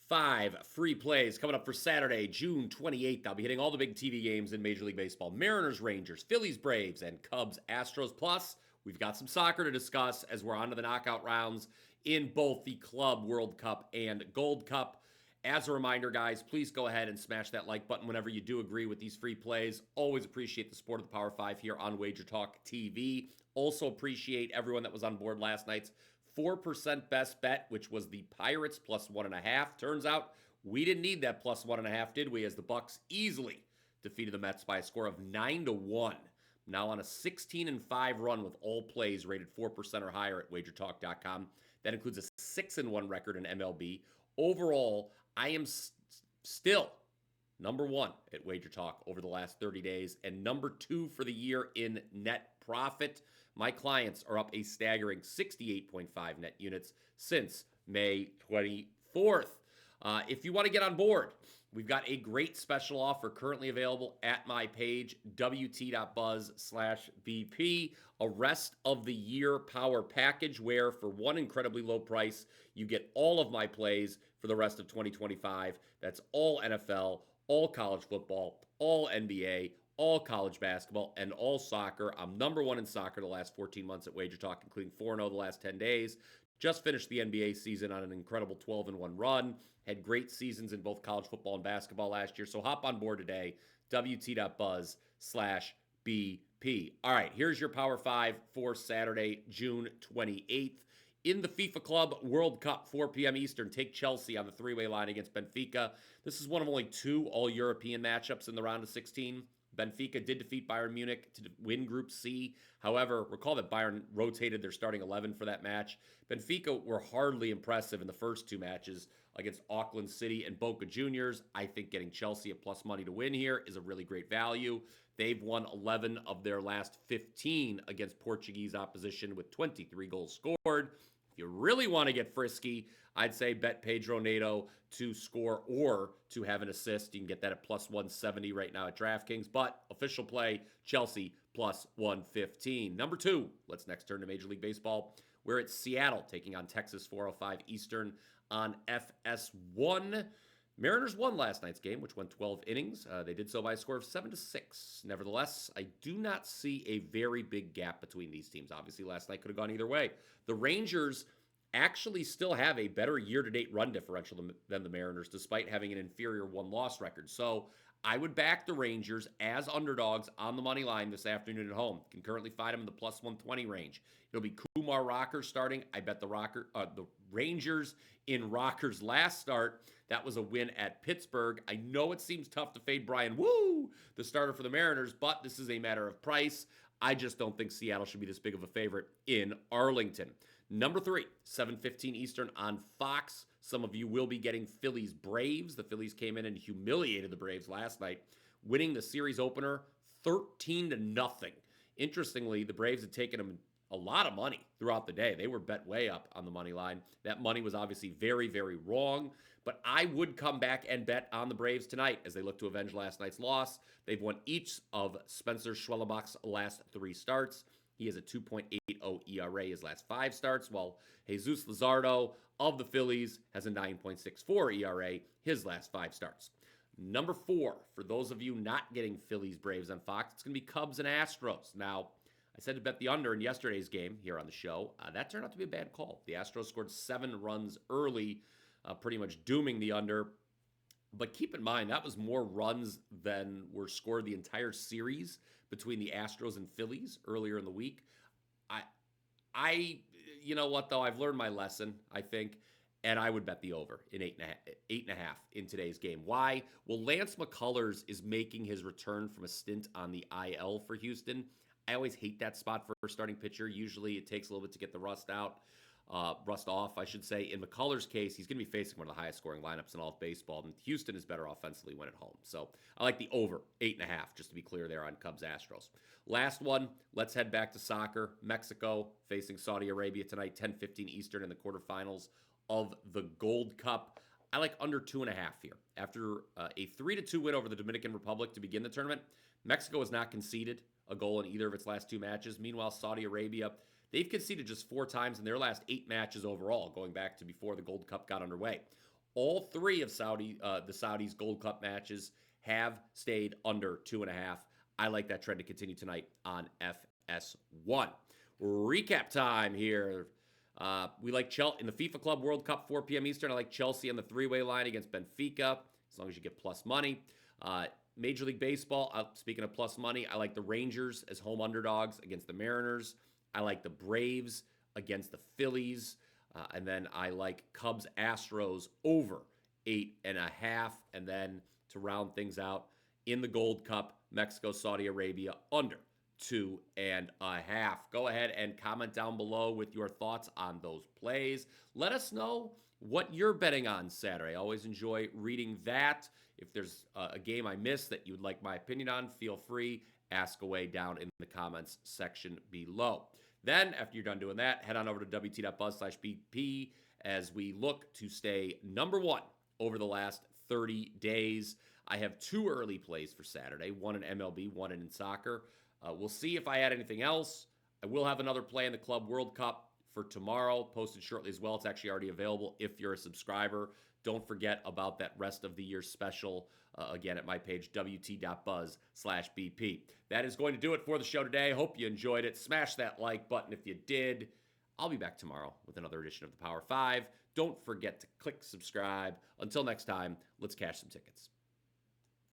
5 free plays coming up for Saturday, June 28th. I'll be hitting all the big TV games in Major League Baseball. Mariners, Rangers, Phillies, Braves, and Cubs, Astros. Plus, we've got some soccer to discuss as we're on to the knockout rounds in both the Club World Cup and Gold Cup. As a reminder, guys, please go ahead and smash that like button whenever you do agree with these free plays. Always appreciate the support of the Power 5 here on WagerTalk TV. Also appreciate everyone that was on board last night's 4% best bet, which was the Pirates plus 1.5. Turns out we didn't need that plus 1.5, did we? As the Bucks easily defeated the Mets by a score of 9-1. Now on a 16-5 run with all plays rated 4% or higher at WagerTalk.com. That includes a 6-1 record in MLB. Overall, I am still number 1 at WagerTalk over the last 30 days and number 2 for the year in net profit. My clients are up a staggering 68.5 net units since May 24th. If you want to get on board, we've got a great special offer currently available at my page, wt.buzz/BP, a rest of the year power package where for one incredibly low price, you get all of my plays for the rest of 2025. That's all NFL, all college football, all NBA, all college basketball, and all soccer. I'm number 1 in soccer the last 14 months at WagerTalk, including 4-0 the last 10 days. Just finished the NBA season on an incredible 12-1 run. Had great seasons in both college football and basketball last year. So hop on board today, wt.buzz/BP. All right, here's your Power 5 for Saturday, June 28th. In the FIFA Club World Cup, 4 p.m. Eastern, take Chelsea on the three-way line against Benfica. This is one of only 2 all-European matchups in the round of 16. Benfica did defeat Bayern Munich to win Group C. However, recall that Bayern rotated their starting 11 for that match. Benfica were hardly impressive in the first 2 matches against Auckland City and Boca Juniors. I think getting Chelsea at plus money to win here is a really great value. They've won 11 of their last 15 against Portuguese opposition with 23 goals scored. If you really want to get frisky, I'd say bet Pedro Neto to score or to have an assist. You can get that at plus 170 right now at DraftKings. But official play, Chelsea plus 115. Number 2, let's next turn to Major League Baseball. We're at Seattle taking on Texas, 4:05 Eastern on FS1. Mariners won last night's game, which went 12 innings. They did so by a score of 7-6. Nevertheless, I do not see a very big gap between these teams. Obviously, last night could have gone either way. The Rangers actually still have a better year-to-date run differential than the Mariners, despite having an inferior one-loss record. So I would back the Rangers as underdogs on the money line this afternoon at home. Can currently find them in the plus 120 range. It'll be Kumar Rocker starting. I bet the Rangers in Rocker's last start. That was a win at Pittsburgh. I know it seems tough to fade Bryan, the starter for the Mariners, but this is a matter of price. I just don't think Seattle should be this big of a favorite in Arlington. Number 3, 7:15 Eastern on Fox. Some of you will be getting Phillies Braves. The Phillies came in and humiliated the Braves last night, winning the series opener 13-0. Interestingly, the Braves had taken them a lot of money throughout the day. They were bet way up on the money line. That money was obviously very, very wrong, but I would come back and bet on the Braves tonight as they look to avenge last night's loss. They've won each of Spencer Schwellenbach's last 3 starts. He has a 2.80 ERA his last 5 starts, while Jesus Luzardo of the Phillies has a 9.64 ERA his last 5 starts. Number 4, for those of you not getting Phillies Braves on Fox, it's going to be Cubs and Astros. Now, I said to bet the under in yesterday's game here on the show. That turned out to be a bad call. The Astros scored 7 runs early, pretty much dooming the under. But keep in mind, that was more runs than were scored the entire series between the Astros and Phillies earlier in the week. You know what, though? I've learned my lesson, I think, and I would bet the over in 8.5 in today's game. Why? Well, Lance McCullers is making his return from a stint on the IL for Houston. I always hate that spot for a starting pitcher. Usually it takes a little bit to get the rust off, I should say. In McCullers' case, he's going to be facing one of the highest scoring lineups in all of baseball, and Houston is better offensively when at home. So I like the over 8.5, just to be clear there on Cubs Astros. Last one, let's head back to soccer. Mexico facing Saudi Arabia tonight, 10:15 Eastern in the quarterfinals of the Gold Cup. I like under 2.5 here. After a 3-2 win over the Dominican Republic to begin the tournament, Mexico has not conceded a goal in either of its last 2 matches. Meanwhile, Saudi Arabia, they've conceded just 4 times in their last 8 matches overall, going back to before the Gold Cup got underway. All three of the Saudis Gold Cup matches have stayed under 2.5. I like that trend to continue tonight on FS1. Recap time here. We like Chelsea in the FIFA Club World Cup, 4 p.m. Eastern. I like Chelsea on the three-way line against Benfica, as long as you get plus money. Major League Baseball, speaking of plus money, I like the Rangers as home underdogs against the Mariners. I like the Braves against the Phillies. And then I like Cubs Astros over 8.5. And then to round things out, in the Gold Cup, Mexico, Saudi Arabia under 2.5. Go ahead and comment down below with your thoughts on those plays. Let us know what you're betting on Saturday. I always enjoy reading that. If there's a game I missed that you would like my opinion on, feel free, ask away down in the comments section below. Then, after you're done doing that, head on over to wt.buzz/BP as we look to stay number one over the last 30 days. I have 2 early plays for Saturday, one in MLB, one in soccer. We'll see if I add anything else. I will have another play in the Club World Cup for tomorrow, posted shortly as well. It's actually already available if you're a subscriber. Don't forget about that rest of the year special, again, at my page, wt.buzz/BP. That is going to do it for the show today. Hope you enjoyed it. Smash that like button if you did. I'll be back tomorrow with another edition of the Power 5. Don't forget to click subscribe. Until next time, let's cash some tickets.